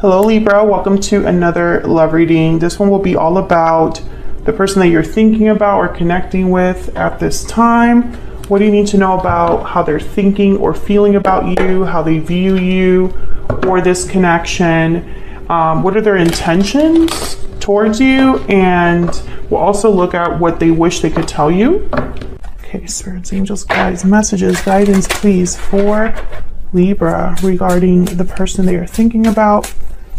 Hello Libra, welcome to another love reading. This one will be all about the person that you're thinking about or connecting with at this time. What do you need to know about how they're thinking or feeling about you, how they view you or this connection? What are their intentions towards you? And we'll also look at what they wish they could tell you. Okay, spirits, angels, guides, messages, guidance, please, for Libra regarding the person they are thinking about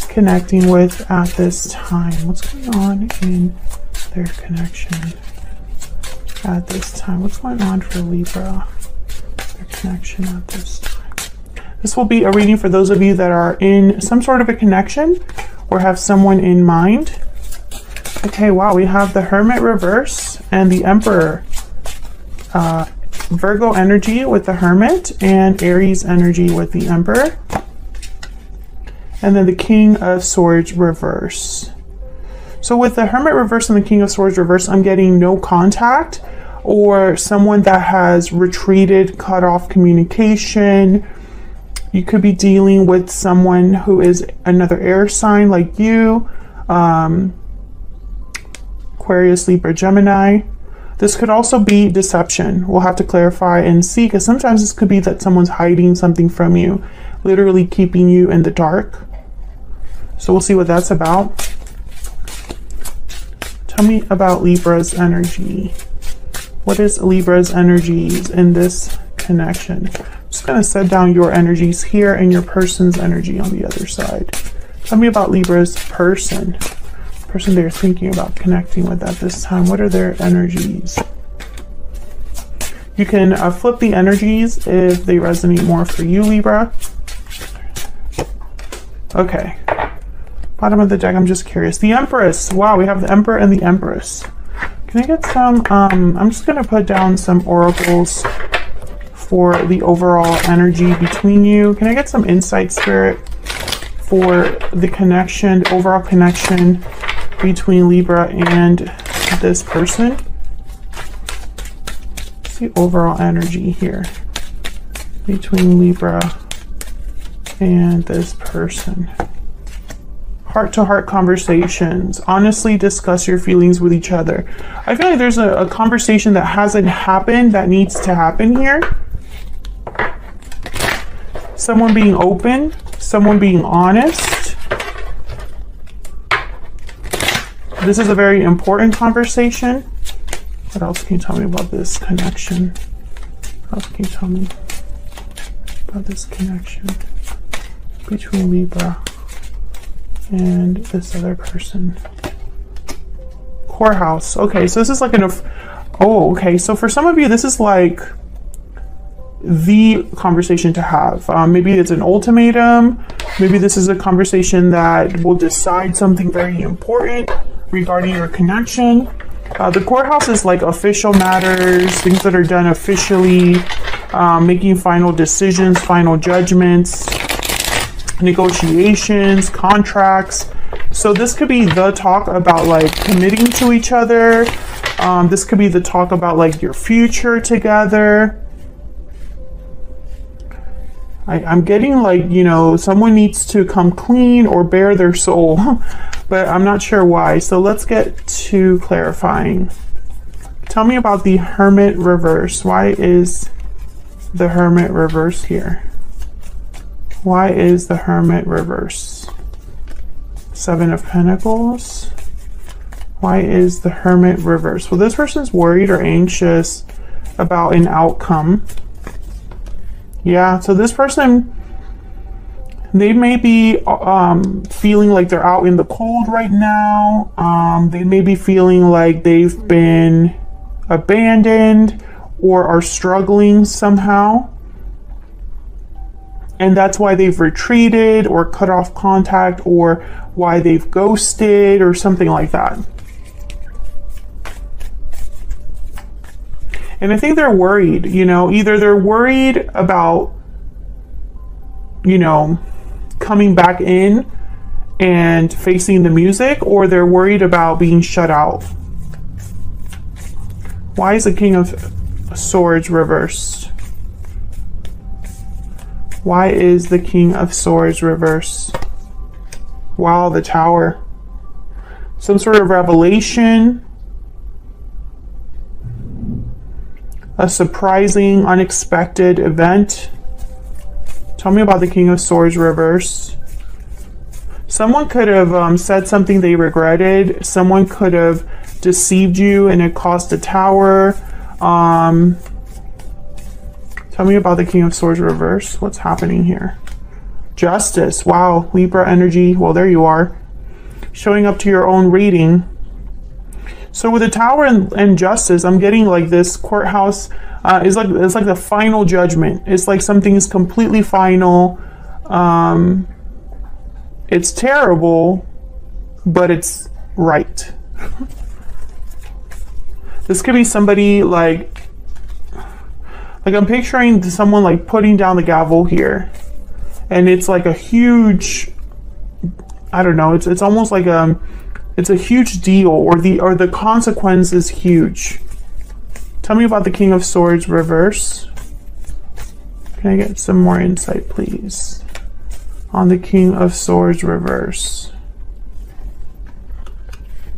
connecting with at this time. What's going on in their connection at this time? What's going on for Libra, their connection at this time? This will be a reading for those of you that are in some sort of a connection or have someone in mind. Okay, wow, we have the Hermit reverse and the Emperor. Virgo energy with the Hermit and Aries energy with the Emperor. And then the King of Swords reverse. So with the Hermit reverse and the King of Swords reverse, I'm getting no contact or someone that has retreated, cut off communication. You could be dealing with someone who is another air sign like you, Aquarius, Libra, Gemini. This could also be deception. We'll have to clarify and see, because sometimes this could be that someone's hiding something from you, literally keeping you in the dark. So we'll see what that's about. Tell me about Libra's energy. What is Libra's energies in this connection? I'm just going to set down your energies here and your person's energy on the other side. Tell me about Libra's person they're thinking about connecting with at this time. What are their energies? You can flip the energies if they resonate more for you, Libra. Okay. Bottom of the deck, I'm just curious. The Empress. Wow, we have the Emperor and the Empress. Can I get some, I'm just going to put down some oracles for the overall energy between you. Can I get some insight, Spirit, for the connection, the overall connection between Libra and this person? What's the overall energy here between Libra and this person? Heart-to-heart conversations. Honestly discuss your feelings with each other. I feel like there's a conversation that hasn't happened that needs to happen here. Someone being open, someone being honest. This is a very important conversation. What else can you tell me about this connection? What else can you tell me about this connection between Libra and this other person? Core house. Okay, so this is like okay. So for some of you, this is like the conversation to have. Maybe it's an ultimatum. Maybe this is a conversation that will decide something very important regarding your connection. The courthouse is like official matters, things that are done officially, making final decisions, final judgments, negotiations, contracts. So this could be the talk about like committing to each other. This could be the talk about like your future together. I'm getting like, you know, someone needs to come clean or bare their soul, but I'm not sure why. So let's get to clarifying. Tell me about the Hermit reverse. Why is the Hermit reverse here? Why is the Hermit reverse? Seven of Pentacles. Why is the Hermit reverse? Well, this person's worried or anxious about an outcome. Yeah, so this person, they may be feeling like they're out in the cold right now. They may be feeling like they've been abandoned or are struggling somehow. And that's why they've retreated or cut off contact, or why they've ghosted or something like that. And I think they're worried, you know, either they're worried about, you know, coming back in and facing the music, or they're worried about being shut out. Why is the King of Swords reversed? Why is the King of Swords reversed? Wow, the Tower. Some sort of revelation. A surprising, unexpected event. Tell me about the King of Swords reverse. Someone could have said something they regretted. Someone could have deceived you and it cost a tower. Tell me about the King of Swords reverse. What's happening here? Justice. Wow, Libra energy. Well, there you are. Showing up to your own reading. So with the Tower and Justice, I'm getting like this courthouse it's like the final judgment. It's like something is completely final. It's terrible, but it's right. This could be somebody like I'm picturing someone like putting down the gavel here, and it's like a huge, I don't know, it's almost like it's a huge deal, or the consequence is huge. Tell me about the King of Swords reverse. Can I get some more insight, please, on the King of Swords reverse?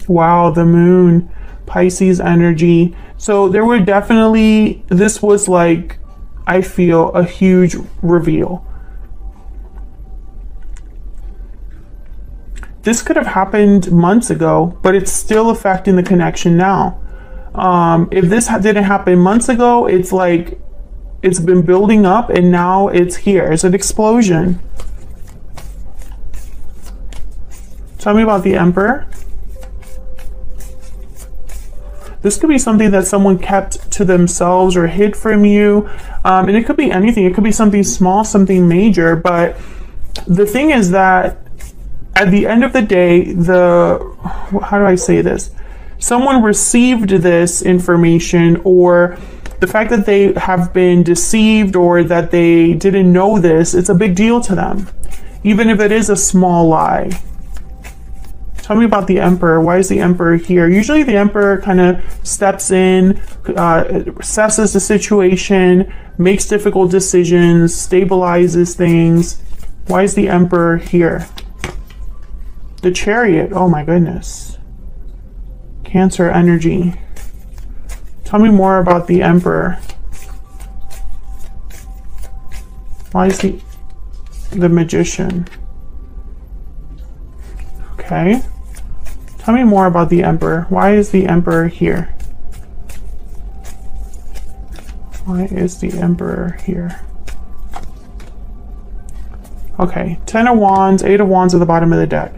Wow, the Moon, Pisces energy. So there were definitely, this was like, I feel, a huge reveal. This could have happened months ago, but it's still affecting the connection now. If this didn't happen months ago, it's like it's been building up and now it's here. It's an explosion. Tell me about the Emperor. This could be something that someone kept to themselves or hid from you. And it could be anything. It could be something small, something major. But the thing is that at the end of the day, how do I say this? Someone received this information, or the fact that they have been deceived or that they didn't know this, it's a big deal to them, even if it is a small lie. Tell me about the Emperor. Why is the Emperor here? Usually the Emperor kind of steps in, assesses the situation, makes difficult decisions, stabilizes things. Why is the Emperor here? The Chariot. Oh my goodness. Cancer energy. Tell me more about the Emperor. Why is the Magician? Okay. Tell me more about the Emperor. Why is the Emperor here? Why is the Emperor here? Okay, 10 of Wands, 8 of Wands at the bottom of the deck.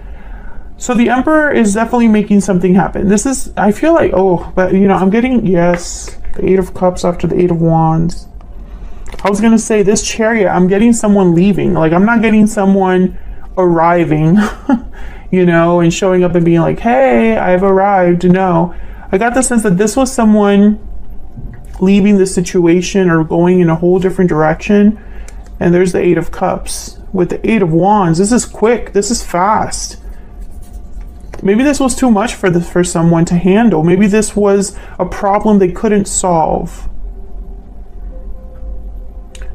So the Emperor is definitely making something happen. This is, I feel like, oh, but you know, I'm getting, yes, the 8 of Cups after the 8 of Wands. I was going to say this Chariot, I'm getting someone leaving. Like, I'm not getting someone arriving, you know, and showing up and being like, hey, I've arrived. No, I got the sense that this was someone leaving the situation or going in a whole different direction. And there's the 8 of Cups with the 8 of Wands. This is quick. This is fast. Maybe this was too much for someone to handle. Maybe this was a problem they couldn't solve.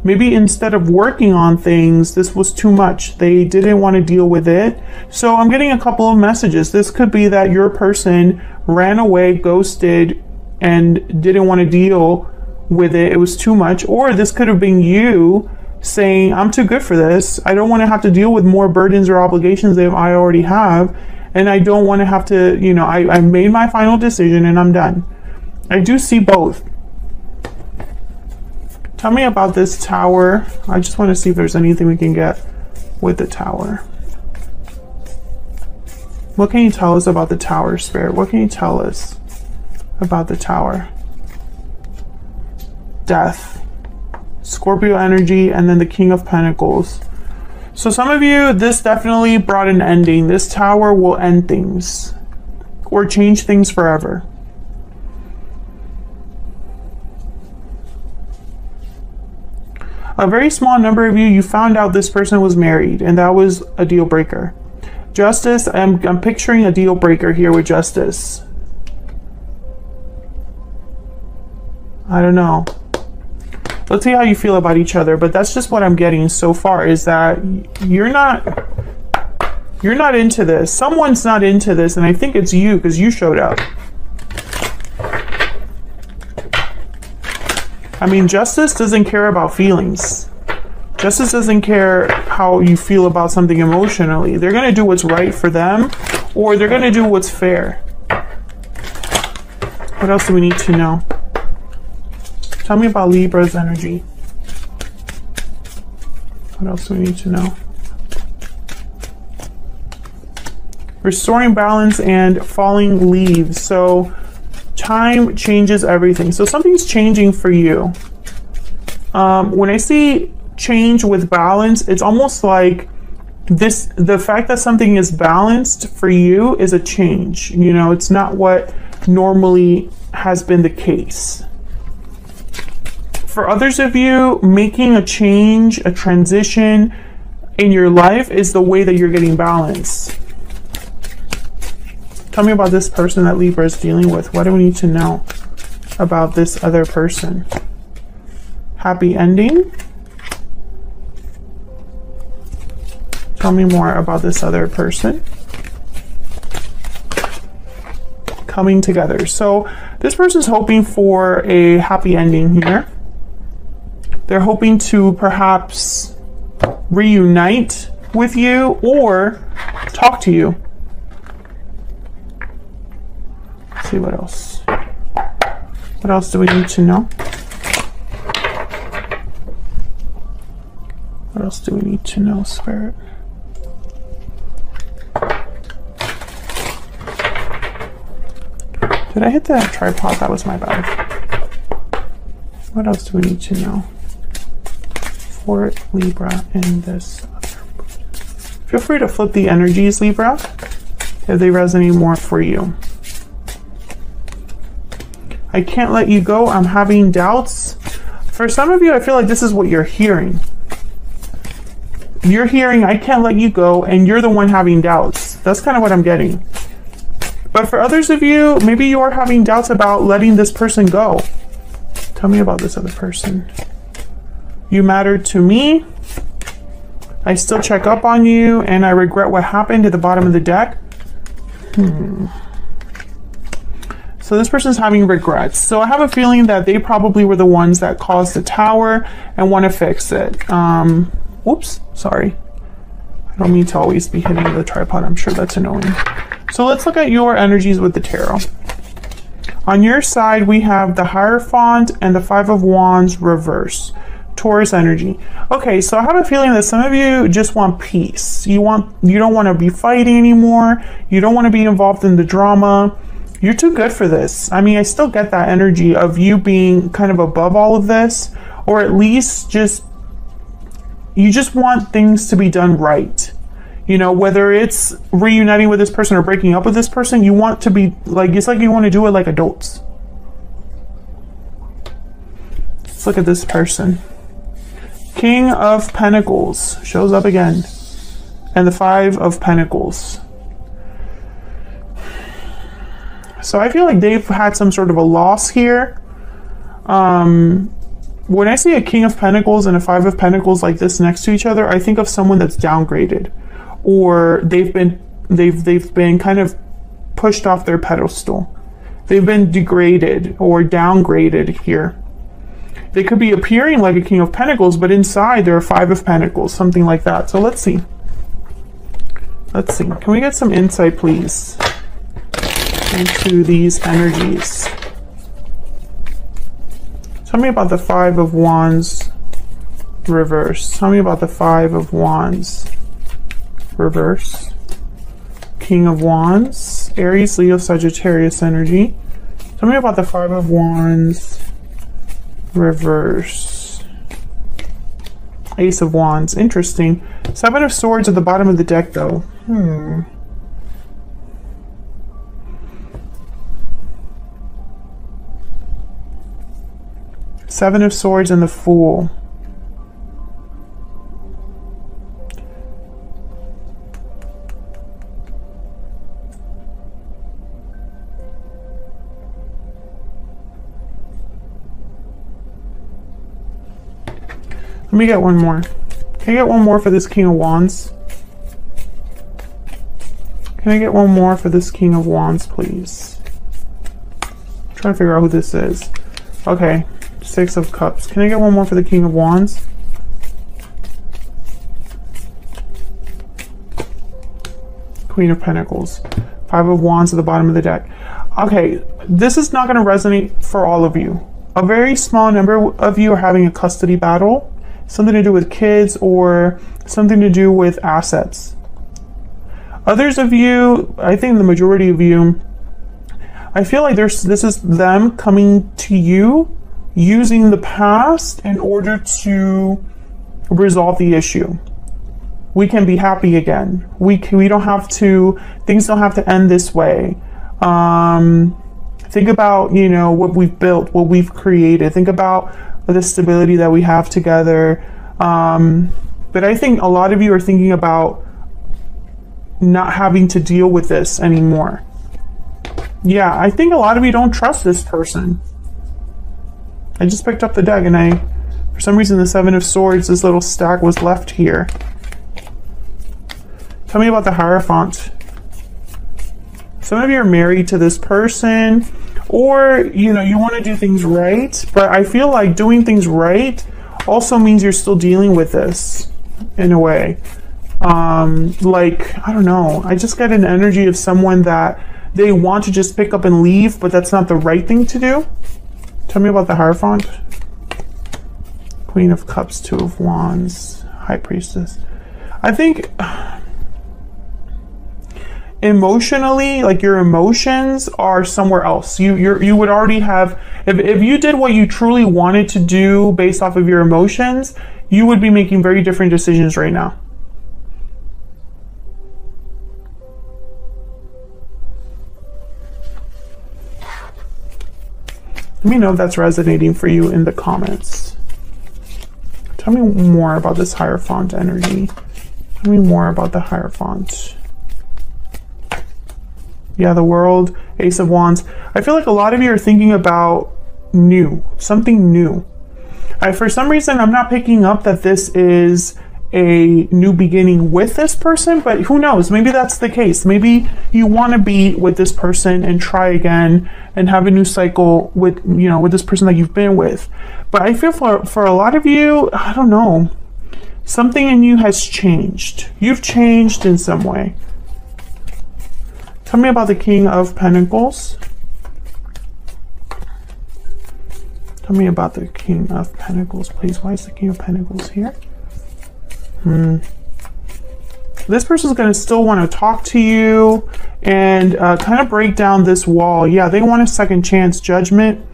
Maybe instead of working on things, this was too much. They didn't want to deal with it. So I'm getting a couple of messages. This could be that your person ran away, ghosted, and didn't want to deal with it. It was too much. Or this could have been you saying, I'm too good for this. I don't want to have to deal with more burdens or obligations that I already have. And I don't want to have to, you know, I made my final decision and I'm done. I do see both. Tell me about this Tower. I just want to see if there's anything we can get with the Tower. What can you tell us about the Tower, Spirit? What can you tell us about the Tower? Death. Scorpio energy, and then the King of Pentacles. So some of you, this definitely brought an ending. This Tower will end things or change things forever. A very small number of you found out this person was married, and that was a deal breaker. Justice, I'm picturing a deal breaker here with Justice. I don't know. Let's see how you feel about each other, but that's just what I'm getting so far, is that you're not You're not into this. Someone's not into this, and I think it's you because you showed up. I mean, justice doesn't care about feelings. Justice doesn't care how you feel about something emotionally. They're going to do what's right for them, or they're going to do what's fair. What else do we need to know? Tell me about Libra's energy. What else do we need to know? Restoring balance and falling leaves. So time changes everything. So something's changing for you. When I see change with balance, it's almost like the fact that something is balanced for you is a change. You know, it's not what normally has been the case. For others of you, making a change, a transition in your life is the way that you're getting balance. Tell me about this person that Libra is dealing with. What do we need to know about this other person? Happy ending? Tell me more about this other person. Coming together. So this person's hoping for a happy ending here. They're hoping to perhaps reunite with you or talk to you. Let's see what else. What else do we need to know? What else do we need to know, Spirit? Did I hit that tripod? That was my bad. What else do we need to know for Libra in this other? Feel free to flip the energies, Libra, if they resonate more for you. I can't let you go. I'm having doubts. For some of you, I feel like this is what you're hearing. You're hearing, I can't let you go, and you're the one having doubts. That's kind of what I'm getting. But for others of you, maybe you are having doubts about letting this person go. Tell me about this other person. You mattered to me. I still check up on you, and I regret what happened at the bottom of the deck. So this person's having regrets. So I have a feeling that they probably were the ones that caused the tower and want to fix it. Whoops, sorry. I don't mean to always be hitting the tripod. I'm sure that's annoying. So let's look at your energies with the tarot. On your side, we have the Hierophant and the Five of Wands reverse. Taurus energy. Okay, so I have a feeling that some of you just want peace. You don't want to be fighting anymore. You don't want to be involved in the drama. You're too good for this. I mean, I still get that energy of you being kind of above all of this, or at least you just want things to be done right. You know, whether it's reuniting with this person or breaking up with this person, you want to be like, it's like you want to do it like adults. Let's look at this person. King of Pentacles shows up again. And the Five of Pentacles. So I feel like they've had some sort of a loss here. When I see a King of Pentacles and a Five of Pentacles like this next to each other, I think of someone that's downgraded, or they've been kind of pushed off their pedestal. They've been degraded or downgraded here. They could be appearing like a King of Pentacles, but inside they're a Five of Pentacles, something like that. So let's see. Let's see. Can we get some insight, please, into these energies? Tell me about the Five of Wands reverse. Tell me about the Five of Wands reverse. King of Wands, Aries, Leo, Sagittarius energy. Tell me about the Five of Wands reverse. Ace of Wands. Interesting. Seven of Swords at the bottom of the deck, though. Seven of Swords and the Fool. Let me get one more. Can I get one more for this King of Wands? Can I get one more for this King of Wands, please? I'm trying to figure out who this is. Okay, 6 of Cups. Can I get one more for the King of Wands? Queen of Pentacles. 5 of Wands at the bottom of the deck. Okay, this is not going to resonate for all of you. A very small number of you are having a custody battle. Something to do with kids or something to do with assets. Others of you, I think the majority of you, I feel like this is them coming to you using the past in order to resolve the issue. We can be happy again. We don't have to, things don't have to end this way. Think about, you know, what we've built, what we've created. Think about the stability that we have together. But I think a lot of you are thinking about not having to deal with this anymore. Yeah, I think a lot of you don't trust this person. I just picked up the deck and for some reason, the 7 of Swords, this little stack was left here. Tell me about the Hierophant. Some of you are married to this person, or, you know, you want to do things right, but I feel like doing things right also means you're still dealing with this in a way. Like, I don't know. I just get an energy of someone that they want to just pick up and leave, but that's not the right thing to do. Tell me about the Hierophant. Queen of Cups, 2 of Wands, High Priestess. I think emotionally, like your emotions are somewhere else. You would already have, if you did what you truly wanted to do based off of your emotions, you would be making very different decisions right now. Let me know if that's resonating for you in the comments. Tell me more about this Hierophant energy. Tell me more about the Hierophant. Yeah, the World, Ace of Wands. I feel like a lot of you are thinking about new, something new. For some reason, I'm not picking up that this is a new beginning with this person, but who knows? Maybe that's the case. Maybe you want to be with this person and try again and have a new cycle with, you know, with this person that you've been with. But I feel for a lot of you, I don't know, something in you has changed. You've changed in some way. Tell me about the King of Pentacles. Tell me about the King of Pentacles, please. Why is the King of Pentacles here? This person's going to still want to talk to you and kind of break down this wall. Yeah, they want a second chance, judgment.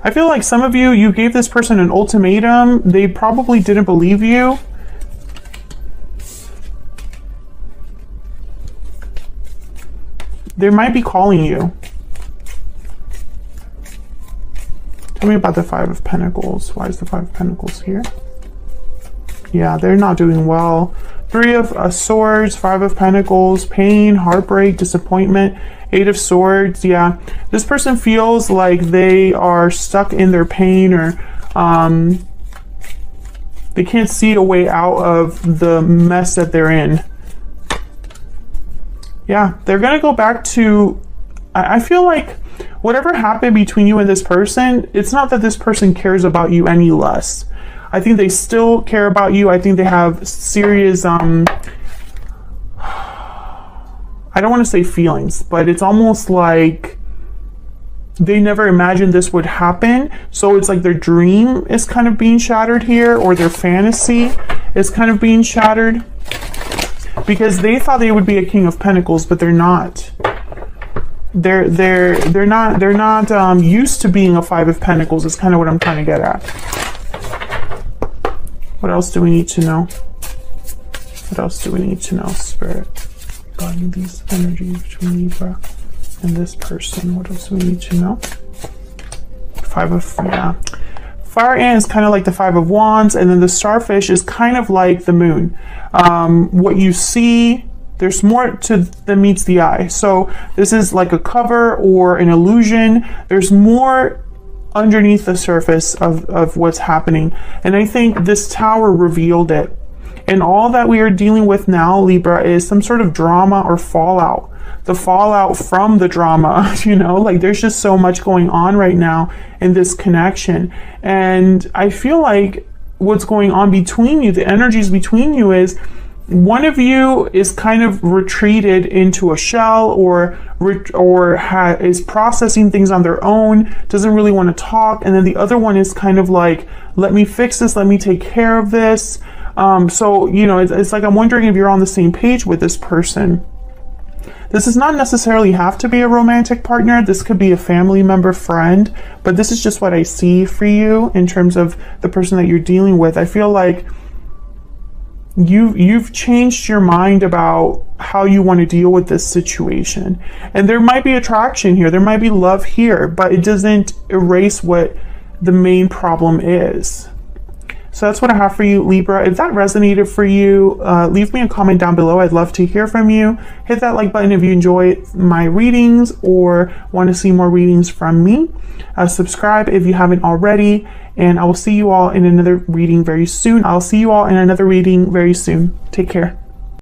I feel like some of you, you gave this person an ultimatum. They probably didn't believe you. They might be calling you. Tell me about the 5 of Pentacles. Why is the 5 of Pentacles here? Yeah, they're not doing well. 3 of Swords, 5 of Pentacles, pain, heartbreak, disappointment, 8 of Swords. Yeah, this person feels like they are stuck in their pain, or they can't see a way out of the mess that they're in. Yeah, they're going to go back to, I feel like whatever happened between you and this person, it's not that this person cares about you any less. I think they still care about you. I think they have serious, I don't want to say feelings, but it's almost like they never imagined this would happen. So it's like their dream is kind of being shattered here, or their fantasy is kind of being shattered, because they thought they would be a King of Pentacles, but they're not. They're not used to being a 5 of Pentacles. Is kind of what I'm trying to get at. What else do we need to know? What else do we need to know, Spirit, regarding these energies between Libra and this person? What else do we need to know? 5 of, yeah. Fire Ant is kind of like the 5 of Wands, and then the Starfish is kind of like the Moon. What you see, there's more to than meets the eye. So this is like a cover or an illusion. There's more underneath the surface of what's happening. And I think this Tower revealed it. And all that we are dealing with now, Libra, is some sort of drama or fallout. the fallout from the drama, you know, like there's just so much going on right now in this connection. And I feel like what's going on between you, the energies between you, is one of you is kind of retreated into a shell, or is processing things on their own, doesn't really want to talk, and then the other one is kind of like, let me fix this, let me take care of this. So, you know, it's like I'm wondering if you're on the same page with this person. This does not necessarily have to be a romantic partner. This could be a family member, friend, but this is just what I see for you in terms of the person that you're dealing with. I feel like you've changed your mind about how you want to deal with this situation. And there might be attraction here, there might be love here, but it doesn't erase what the main problem is. So that's what I have for you, Libra. If that resonated for you, leave me a comment down below. I'd love to hear from you. Hit that like button if you enjoy my readings or want to see more readings from me. Subscribe if you haven't already, and I will see you all in another reading very soon. Take care.